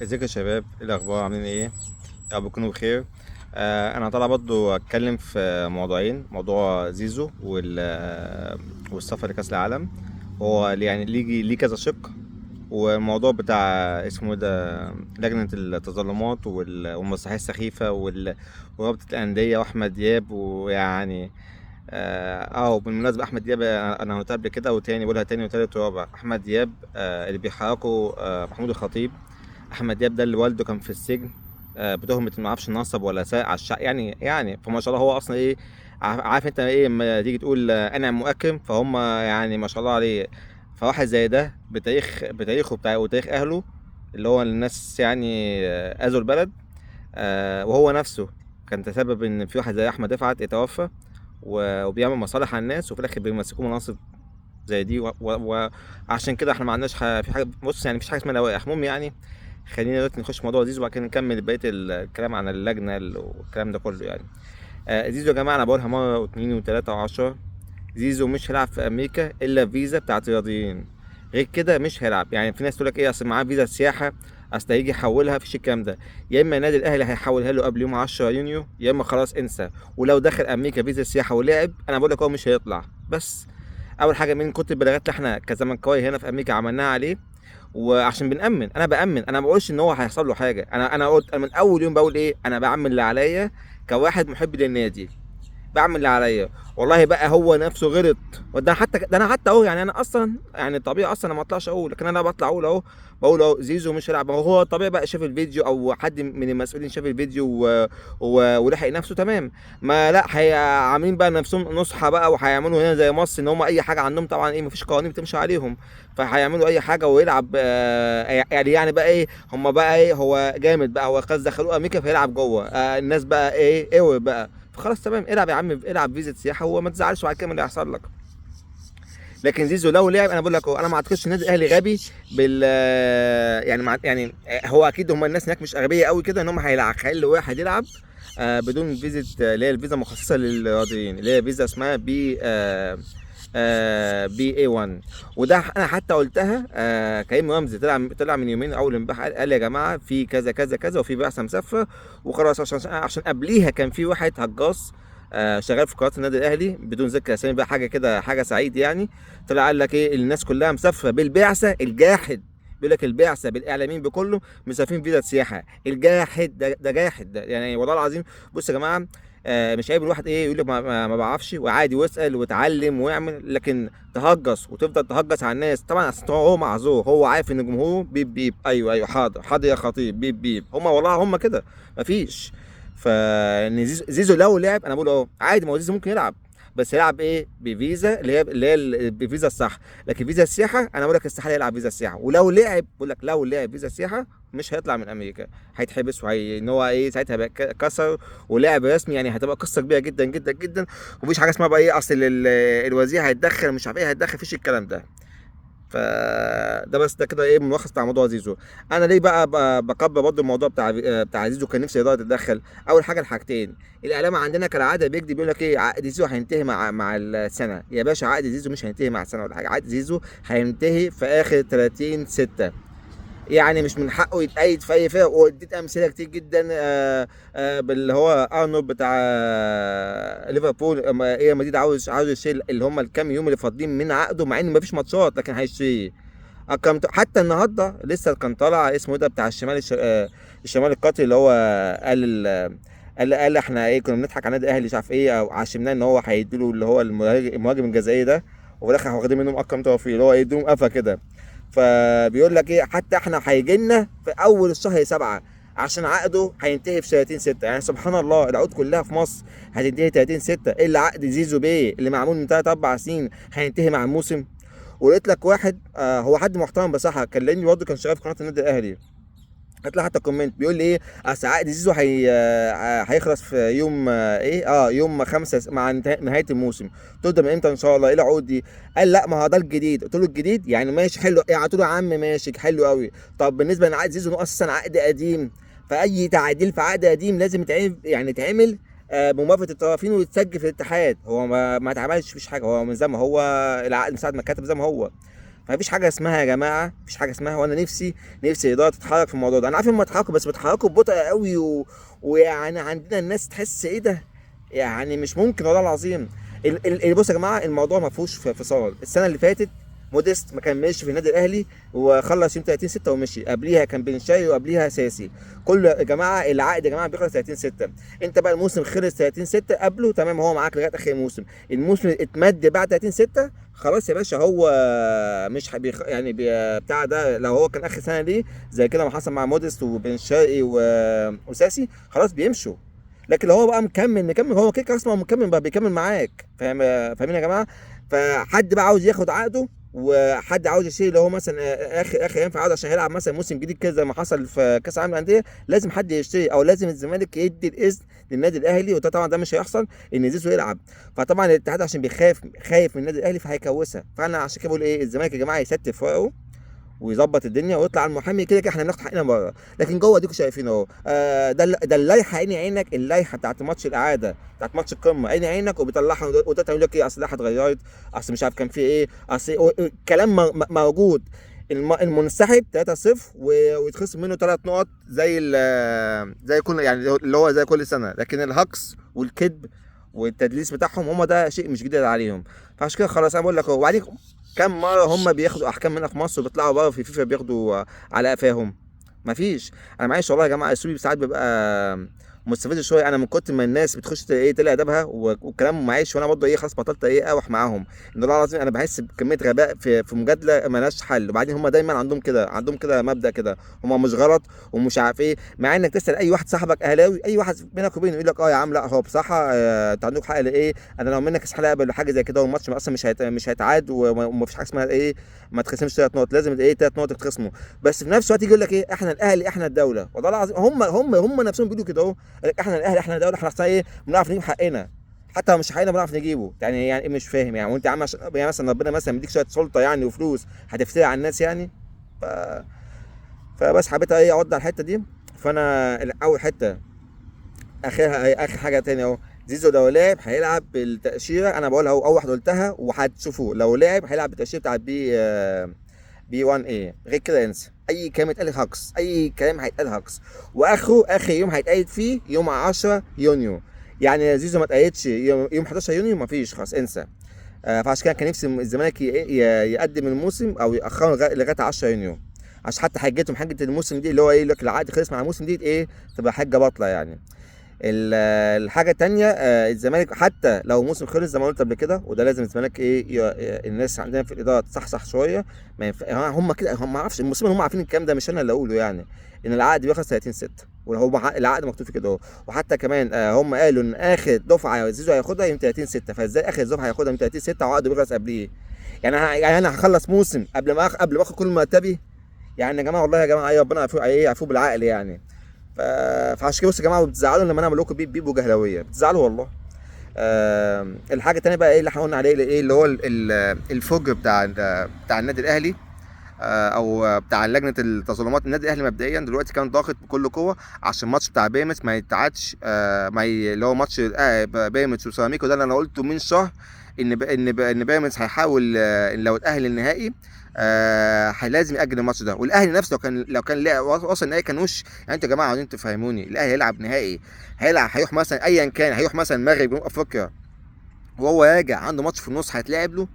ازيكم يا شباب؟ ايه الاخبار؟ عاملين ايه؟ يا رب تكونوا بخير. انا طالع برضو اتكلم في موضوعين: موضوع زيزو والسفر لكاس العالم. هو يعني ليه كذا شق. والموضوع بتاع اسمه إيه ده، لجنة التظلمات والمسرحية السخيفة ورابطة الأندية وأحمد دياب. ويعني وبالمناسبة أحمد دياب، أنا قلتها قبل كده وتاني بقولها تاني وتالت ورابع: أحمد دياب اللي بيحركوا محمود الخطيب. احمد دياب ده اللي والده كان في السجن بتهمة انه معرفش نصب ولا سرق على الشعب، يعني فما شاء الله هو اصلا ايه. عارف انت ايه لما تيجي تقول انعم مؤكرم، فهم يعني ما شاء الله عليه. فواحد زي ده بتاريخه بتاع وتاريخ اهله، اللي هو الناس يعني اذوا البلد. وهو نفسه كان تسبب ان في واحد زي احمد رفعت يتوفى وبيعمل مصالح على الناس، وفي الاخر بيمسكوا مناصب زي دي. وعشان كده احنا ما عندناش في حاجه. بص يعني مفيش حاجه اسمها لوائح. المهم يعني خلينا دلوقتي نخش في موضوع زيزو، وبعد كده نكمل بقيه الكلام عن اللجنه والكلام ده كله يعني. زيزو يا جماعه، انا بقولها مره واثنين وثلاثه وعشرة: زيزو مش هيلعب في امريكا الا فيزا بتاعت رياضيين. غير كده مش هيلعب. يعني في ناس تقول لك ايه، اصل معاه فيزا سياحه، اصل هيجي يحولها. مفيش الكلام ده. يا اما النادي الاهلي هيحولها له قبل يوم 10 يونيو، يا اما خلاص انسى. ولو دخل امريكا فيزا سياحه ولعب، انا بقول لك هو مش هيطلع. بس اول حاجه، من كتر البلاغات اللي احنا كزملكاويه هنا في امريكا عملناها عليه، وعشان انا بامن، انا ما بقولش ان هو هيحصل له حاجه. انا قلت، انا من اول يوم بقول ايه، انا بعمل اللي عليا كواحد محب للنادي. بعمل اللي عليا. والله بقى هو نفسه غلط. ده انا حتى اهو، يعني انا اصلا يعني الطبيعي اصلا أنا ما اطلعش اقول، لكن انا بطلع اقول اهو. بقول اهو زيزو مش هيلعب. هو الطبيعي بقى شاف الفيديو او حد من المسؤولين شاف الفيديو ولحق نفسه تمام. ما لا عاملين بقى نفسهم نصحى بقى، وهيعملوا هنا زي مصر ان هم اي حاجه عندهم طبعا ايه، مفيش قوانين بتمشي عليهم. فهيعملوا اي حاجه ويلعب يعني بقى ايه، هم بقى ايه، هو جامد بقى، هو خلاص دخلوه امريكا فيلعب جوه. الناس بقى ايه بقى. فخلاص تمام، العب يا عم، العب فيزا سياحه وما تزعلش بعد كده من اللي هيحصل لك. لكن زيزو لو لعب، انا بقول لك اهو، انا ما اعتقدش النادي الاهلي غبي يعني يعني هو اكيد هم الناس هناك مش اغبياء قوي كده ان هم هيخلوا واحد يلعب بدون فيزا، اللي هي الفيزا مخصصه للرياضيين، اللي هي فيزا اسمها بي اي 1. وده انا حتى قلتها. كريم رمزي طلع من يومين اول امبارح، قال يا جماعه في كذا كذا كذا، وفي بعثه مسافه وخلاص. عشان قبليها كان في واحد هجاص شغال في قناه النادي الاهلي بدون ذكر اسامي بقى، حاجه كده، حاجه سعيد يعني. طلع قال لك ايه، الناس كلها مسافره بالبعثه. الجاحد بيقول لك البعثه بالاعلاميين بكله مسافرين فيزا سياحه. الجاحد ده جاحد ده يعني، والله العظيم. بص يا جماعه، مش عيب الواحد ايه يقول لك ما بعرفش، وعادي واسال واتعلم ويعمل، لكن تهجص وتفضل تهجص على الناس. طبعا اصل هو معذور، هو عارف ان جمهوره بيب بيب، ايوه ايوه حاضر حاضر يا خطيب، بيب بيب. هم والله هم كده، مفيش. فان زيزو لو لعب، انا بقول اهو عادي، ما هو زيزو ممكن يلعب، بس يلعب ايه بفيزا اللي هي بفيزا الصح. لكن فيزا السياحه، انا بقول لك استحاله يلعب فيزا السياحه. ولو لعب، بقول لك لو لعب فيزا السياحه مش هيطلع من امريكا، هيتحبس، ان هو ايه ساعتها هيبقى كسر ولعب رسمي، يعني هتبقى قصه كبيره جدا جدا جدا. ومفيش حاجه اسمها بقى ايه، اصل الوزير هيتدخل مش عارف ايه هيتدخل، مفيش الكلام ده. فده بس ده كده ايه ملخص بتاع موضوع زيزو. انا ليه بقى بكبر برضه الموضوع بتاع زيزو، كان نفسي الاداره تتدخل. اول حاجه الحاجتين: الاعلام عندنا كالعاده بيكذب، بيقول لك ايه، عقد زيزو هينتهي مع السنه. يا باشا عقد زيزو مش هينتهي مع السنه ولا حاجه، عقد زيزو هينتهي في اخر 30/6. يعني مش من حقه يتأيد في اي فرقه. واديت امثله كتير جدا باللي هو ارنولد بتاع ليفربول. ايه مديد عاوز يشيل اللي هم الكام يوم اللي فاضلين من عقده، مع ان مفيش ماتشات، لكن هيشتريه. حتى النهارده لسه كان طالع اسمه ده بتاع الشمال القطري، اللي هو قال احنا ايه، كنا بنضحك على النادي الاهلي مش عارف ايه، او عشمناه ان هو هيديله اللي هو المهاجم الجزائري ده، وفي الاخر واخدين منهم ارقام توفيق، اللي هو يديهم قفا كده. فبيقول لك ايه، حتى احنا هيجي لنا في اول الشهر 7 عشان عقده هينتهي في 30/6. يعني سبحان الله، العقود كلها في مصر هتنتهي 30/6، الا عقد زيزو بيه اللي معمول من 3 4 سنين هينتهي مع الموسم. ولقيت لك واحد هو حد محترم بصراحه، كلمني برضه، كان شغال في قناه النادي الاهلي. هتلاقي حتى كومنت بيقول لي ايه، اصل عقد زيزو هيخلص في يوم ايه يوم 5 مع نهايه الموسم. قلت له ده من امتى ان شاء الله، ايه العقود دي؟ قال لا، ما هو ده الجديد. قلت له الجديد يعني ماشي حلو يعني، قلت له يا عم ماشي حلو قوي. طب بالنسبه لعقد زيزو هو اساسا عقد قديم، فاي تعديل في عقد قديم لازم يتعمل بموافقه الطرفين ويتسجل في الاتحاد. هو ما اتعملش، فيش حاجه، هو من زي ما هو، العقد من ساعه ما اتكتب زي ما هو. فمفيش حاجه اسمها يا جماعه، مفيش حاجه اسمها. وانا نفسي الاداره تتحرك في الموضوع ده. انا عارف هم اتحركوا بس بيتحركوا ببطء قوي ويعني عندنا الناس تحس ايه ده، يعني مش ممكن والله العظيم. بص يا جماعه، الموضوع ما فيهوش فصال. السنه اللي فاتت موديست ما كملش في النادي الاهلي وخلص يوم 30 6 ومشي. قبليها كان بن شرقي وقبليها ساسي. كل يا جماعه العقد يا جماعه بيخلص 30 6. انت بقى الموسم خلص 30 6 قبله تمام، هو معاك لغايه اخر الموسم. الموسم اتمد بعد 30 6 خلاص يا باشا. هو مش يعني بتاع ده، لو هو كان اخر سنه ليه زي كده ما حصل مع موديست وبن شرقي وساسي خلاص بيمشوا. لكن لو هو بقى مكمل هو كده اصلا مكمل بقى بيكمل معاك. فاهمين يا جماعه؟ فحد بقى عاوز ياخد عقده وحد عاوز يشيل اللي هو مثلا اخر ينفع عقده عشان هيلعب مثلا موسم جديد كده زي ما حصل في كاس العالم للانديه، لازم حد يشتري او لازم الزمالك يدي الاذن للنادي الاهلي. وده طبعا ده مش هيحصل ان زيزو يلعب. فطبعا الاتحاد عشان خايف من النادي الاهلي فهيكوسها. فانا عشان كده بقول ايه، الزمالك يا جماعه يستف ورقه ويظبط الدنيا ويطلع المحامي. كده احنا بناخد حقنا بره، لكن جوه اديكم شايفين اهو. ده اللائحه عيني عينك، اللائحه بتاعت ماتش الاعاده بتاعت ماتش القمه عيني عينك وبيطلعها وده يقول لك ايه، اصل اللائحه اتغيرت، اصل مش عارف كان في ايه، اصل كلام موجود. المنسحب 3-0 ويتخصم منه 3 نقط زي كل يعني اللي هو زي كل سنه. لكن الهكس والكذب والتدليس بتاعهم هم ده شيء مش جديد عليهم. فعشان كده خلاص انا بقول لك اهو. وبعدين كم مره هم بياخدوا احكام هنا في مصر وبيطلعوا بره في فيفا بياخدوا على قفاهم؟ مفيش. انا معلش والله يا جماعه اسلوبي ساعات بيبقى مستفز شويه. انا من كتر ما الناس بتخش تلاقي ادبها والكلام معيش، وانا برضه خلاص بطلت اقاوح معاهم. ان والله العظيم انا بحس بكميه غباء في مجادله مالهاش حل. وبعدين هم دايما عندهم كده مبدا كده، هم مش غلط ومش عارف ايه. مع انك تسال اي واحد صاحبك اهلاوي، اي واحد بينك وبينه يقول لك يا عم لا هو بصراحه انت عندك حق لايه، انا لو منك استحاله اقبل حاجه زي كده، والماتش اصلا مش هيتعاد ومفيش حاجه اسمها ايه ما تخصمش 3 نقط، لازم 3 نقط يتخصموا. بس في نفس الوقت يجي يقول لك ايه، احنا الاهلي احنا الدوله. والله العظيم هم نفسهم بيقولوا كده اهو، احنا الاهلي احنا الدوله، احنا اصلا ايه بنعرف نجيب حقنا، حتى لو مش حقنا بنعرف نجيبه. يعني مش فاهم يعني. وانت يا عم يعني مثلا ربنا مثلا مديك شويه سلطه يعني وفلوس هتفتري على الناس يعني؟ ف... فبس حبيت اوضح الحته دي. فانا اول حته اخر حاجه تاني اهو، زيزو لو لعب هيلعب بالتاشيره. انا بقولها اهو، اول واحد قلتها وهتشوفوه، لو لعب هيلعب بالتاشيره بتاعت بي 1 اي. غير كده انسى اي كلام يتقال هاكس، اي كلام هيتقال هاكس. اخر يوم هيتقايد فيه يوم 10 يونيو. يعني زيزو ما اتقايدش يوم 11 يونيو مفيش، خلاص انسى. فعشان كده كان نفسي الزمالك يقدم الموسم او ياخره لغايه 10 يونيو، عشان حتى حجه الموسم دي اللي هو ايه، يقول لك العقد خلص مع الموسم دي ايه، تبقى حجه باطله يعني. الحاجه التانيه الزمالك حتى لو موسم خلص زي ما قلت قبل كده، وده لازم الزمالك الناس عندنا في الاداره تصحصح شويه. ما ينفع هم كده، هم ما اعرفش المسلمين هم عارفين الكلام ده مش انا اللي اقوله يعني، ان العقد بيخلص 30 6 وهو العقد مكتوب في كده اهو. وحتى كمان هم قالوا ان اخر دفعه زيزو هياخدها يوم 30 6، فازاي اخر دفعه هياخدها يوم 30 6 وعقده بيخلص قبليه؟ يعني انا هخلص موسم قبل ما اخد كل مرتبي يعني؟ يا جماعه والله يا جماعه ربنا يعفو بالعقل يعني. فعشان كده بصوا يا جماعه بتزعلوا لما انا اعمل لكم بيبو جهلاويه، بتزعلوا والله. الحاجه الثانيه بقى ايه اللي احنا قلنا عليه، ايه اللي هو الفجر بتاع النادي الاهلي او بتاع لجنه التظلمات. النادي الاهلي مبدئيا دلوقتي كان ضاغط بكل قوه عشان الماتش بتاع بيراميدز ما يتعادش، اللي هو ماتش بيراميدز وسيراميكا. ده اللي انا قلته من شهر، ان بيراميدز هيحاول لو اتاهل النهائي لازم ياجل الماتش ده. والاهلي نفسه لو كان وصل النهائي كان وش يعني. انتوا يا جماعه عاوزين تفهموني، الاهلي هيلعب نهائي، هيروح مثلا ايا كان، هيروح مثلا المغرب جنوب افريقيا وهو راجع عنده ماتش في النص هيتلعب له؟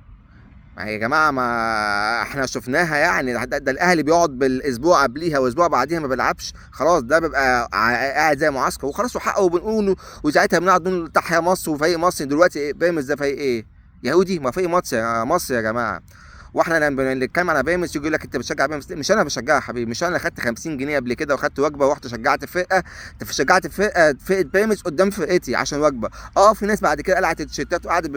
ما يا جماعه ما احنا شفناها يعني. ده الاهلي بيقعد بالاسبوع قبليها واسبوع بعديها ما بيلعبش، خلاص ده بيبقى قاعد زي معسكر وخلاص وحقه وبنقوله. وساعتها بنقعد نقول تحيا مصر وفريق مصر. دلوقتي بيراميدز ده فريق ايه؟ يهودي؟ ما فريق مصر يا جماعه. واحنا لما بنتكلم على بيراميدز يقول لك انت بتشجع بيراميدز. مش انا بشجعها يا حبيبي، مش انا اللي خدت 50 جنيه قبل كده وخدت وجبه ورحت شجعت فرقه، شجعت فرقه بيراميدز قدام فرقتي عشان وجبه. في ناس بعد كده قلعت التيشيرتات وقعدت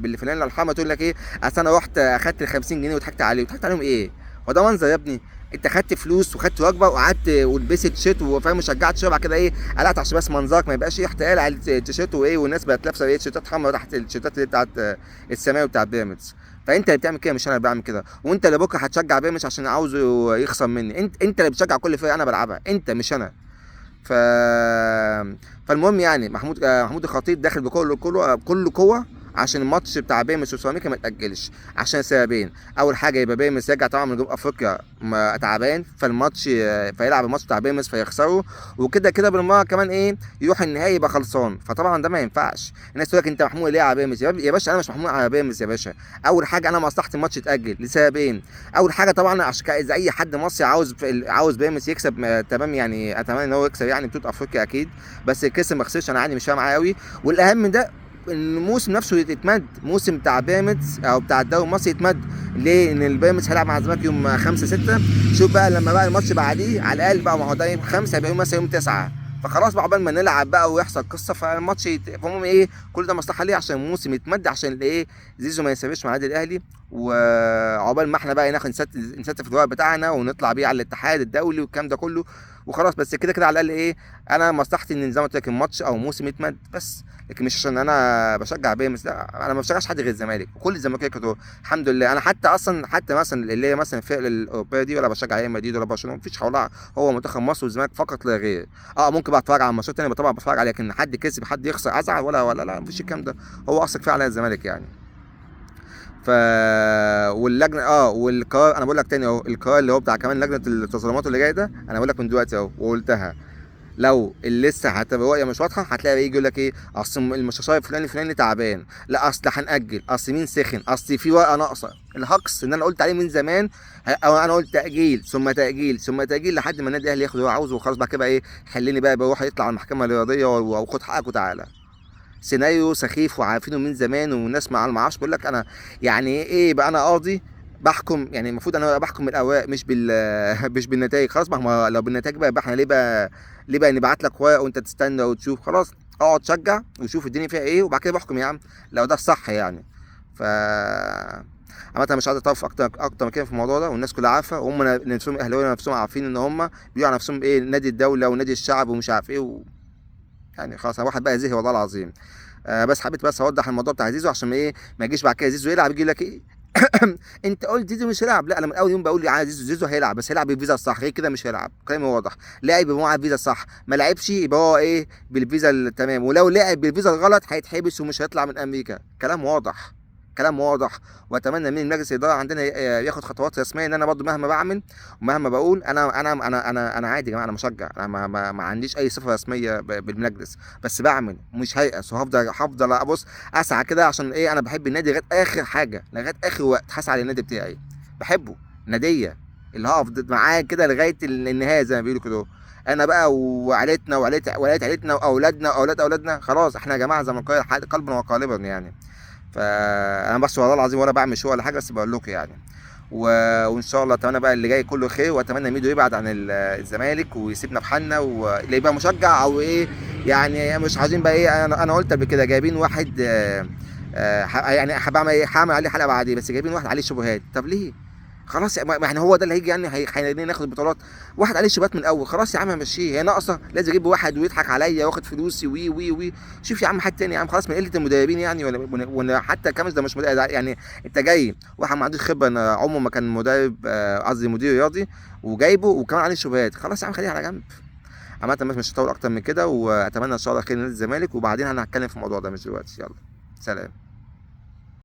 بالفانيلا الحمراء تقول لك ايه، اصل انا رحت اخدت ال 50 جنيه وضحكت عليهم ايه؟ هو ده منظر يا ابني؟ انت خدت فلوس وخدت وجبه وقعدت ولبست تيشيرت وفاهم وشجعت شويه، بعد كده ايه قلعت عشان بس منظرك ما يبقاش احتقال على التيشيرت وايه، والناس بقت لابسه ايه تيشيرتات حمراء تحت التيشيرتات اللي بتاعت السماوي بتاعت بيراميدز. فانت اللي بتعمل كده مش انا اللي بعمل كده. وانت اللي بكره هتشجع بيراميدز عشان عاوزه يخسر مني. انت اللي بتشجع كل فرقه انا بلعبها، انت مش انا. فالمهم يعني محمود الخطيب داخل بكل قوه عشان الماتش بتاع بيراميدز وسيراميكا ما يتاجلش، عشان سببين. اول حاجه يبقى بيراميدز يرجع طبعا من جنوب افريقيا تعبان، فالماتش فيلعب الماتش بتاع بيراميدز فيخسره، وكده كده بالمره كمان ايه يروح النهائي يبقى خلصان، فطبعا ده ما ينفعش. الناس تقول لك انت محمول ليه على بيراميدز؟ يا باشا انا مش محمول على بيراميدز يا باشا. اول حاجه انا مصلحتي الماتش يتاجل لسببين. اول حاجه طبعا عشان اذا اي حد مصري عاوز بيراميدز يكسب تمام، يعني اتمنى ان هو يكسب يعني بطوله افريقيا اكيد، بس كسب ما خسرش انا عادي مش فارق معايا قوي. والاهم من ده ان الموسم نفسه يتمد، موسم بتاع بيراميدز او بتاع الدوري المصري يتمد. ليه؟ ان البيراميدز هيلعب مع الزمالك يوم 5/6، شوف بقى لما بقى الماتش بعديه على الاقل بقى، ما هو ده يوم 5 هيبقى يوم مثلا يوم 9، فخلاص بقى عقبال ما نلعب بقى ويحصل قصه، فالماتش فهم ايه كل ده مصلحه ليه؟ عشان الموسم يتمد، عشان ايه زيزو ما يسافرش مع النادي الاهلي، وعقبال ما احنا بقى ناخد نستف الورق بتاعنا ونطلع بيه على الاتحاد الدولي والكلام ده كله وخلاص. بس كده كده على الاقل ايه، انا مصلحتي ان زي ما قلت لك الماتش او الموسم يتمد بس، لكن مش عشان انا بشجع بيراميدز، لا انا ما بشجعش حد غير الزمالك، وكل الزمالكيه كده الحمد لله. انا حتى مثلا اللي هي مثلا الفرق الاوروبيه دي ولا بشجع ريال مدريد ولا برشلونه، مفيش حوالها، هو منتخب مصر والزمالك فقط لا غير. ممكن بقى اتفرج على ماتشات تانية طبعا بتفرج عليها، لكن حد كسب حد يخسر ازعل ولا لا مفيش الكلام ده، هو اصلا كفايه على الزمالك يعني. ف واللجنه والقرار انا بقول لك تاني اهو، القرار اللي هو بتاع كمان لجنه التظلمات اللي جاي ده، انا بقول لك من دلوقتي اهو وقلتها، لو اللي لسه هتبقى رؤيه مش واضحه هتلاقي يجي يقول لك ايه اصل المستشار الفلاني تعبان، لا اصل هنأجل، اصل مين سخن، اصل في ورقه ناقصه. الهجص ان انا قلت عليه من زمان، او انا قلت تأجيل ثم تأجيل ثم تأجيل لحد ما النادي الاهلي ياخد اللي هو عاوزه وخلاص، بعد كده ايه حلني بقى بروح يطلع على المحكمه الرياضيه وخد حقك وتعالى. سيناريو سخيف وعارفينه من زمان، والناس ما اعرفش بقول لك انا يعني ايه بقى، انا قاضي بحكم، يعني المفروض انا بحكم بالاوراق مش مش بالنتائج. خلاص ما هو لو بالنتائج بقى احنا ليه بقى نبعت لك ورق وانت تستنى وتشوف؟ خلاص اقعد شجع وشوف الدنيا فيها ايه وبعد كده بحكم يا عم لو ده الصح يعني. ف عامة مش عايز اطرف اكتر من كده في الموضوع ده، والناس كلها عارفه، وهم نفسهم اهلاويه نفسهم عارفين ان هم بيقولوا على نفسهم ايه نادي الدوله ونادي الشعب ومش عارف ايه يعني خلاص انا واحد بقى زهق والله العظيم. بس حبيت بس اوضح الموضوع بتاع زيزو عشان ايه ما يجيش بعد كده زيزو يلعب يجي لك ايه انت قلت زيزو مش هيلعب. لا انا من اول يوم بقول على زيزو هيلعب، بس هيلعب بالفيزا الصح، غير كده مش هيلعب، كلامي واضح. لعب يبقى معاه الفيزا الصح، ما لعبش يبقى هو ايه بالفيزا التمام، ولو لعب بالفيزا الغلط هيتحبس ومش هيطلع من امريكا. كلام واضح، كلام واضح. واتمنى من مجلس الاداره عندنا ياخد خطوات رسميه، ان انا برضه مهما بعمل ومهما بقول انا عادي يا جماعه، انا مشجع، انا ما عنديش اي صفه رسميه بالمجلس، بس بعمل مش هيأس، وهفضل ابص اسعى كده عشان ايه، انا بحب النادي لغايه اخر حاجه، لغايه اخر وقت هسعى للنادي بتاعي، بحبه ناديه اللي هقف معاه كده لغايه النهايه زي ما بيقولوا كده. انا بقى وعيلتنا وعيلة عيلتنا واولادنا واولاد اولادنا، خلاص احنا يا جماعه زي ما قال قلبا وقالبا يعني. فانا بس والله العظيم ولا بعمل شو ولا حاجه، بس بقول لكم يعني. وان شاء الله اتمنى بقى اللي جاي كله خير، واتمنى ميدو يبعد عن الزمالك ويسيبنا في حالنا، واللي يبقى مشجع او ايه يعني مش عايزين بقى ايه. انا قلت قبل كده جايبين واحد يعني هعمل عليه حلقه بعدين، بس جايبين واحد عليه شبهات. طب ليه؟ خلاص يعني هو ده اللي هيجي يعني هيخلينا ناخد البطولات؟ واحد عليه شبهات من الاول، خلاص يا عم همشيه، هي ناقصه لازم اجيب واحد ويضحك عليا واخد فلوسي وي وي وي شوف يا عم حد تاني يا عم، خلاص من قله المدربين يعني، ولا حتى كامس ده مش مدرب يعني، انت جاي واحد ما عندوش خبره، عمره ما كان مدرب قصدي مدير رياضي وجايبه وكمان عليه شبهات، خلاص يا عم خليها على جنب. عامة مش هطول اكتر من كده، واتمنى ان شاء الله خير لنادي الزمالك، وبعدين انا هتكلم في الموضوع ده مش دلوقتي. يلا سلام.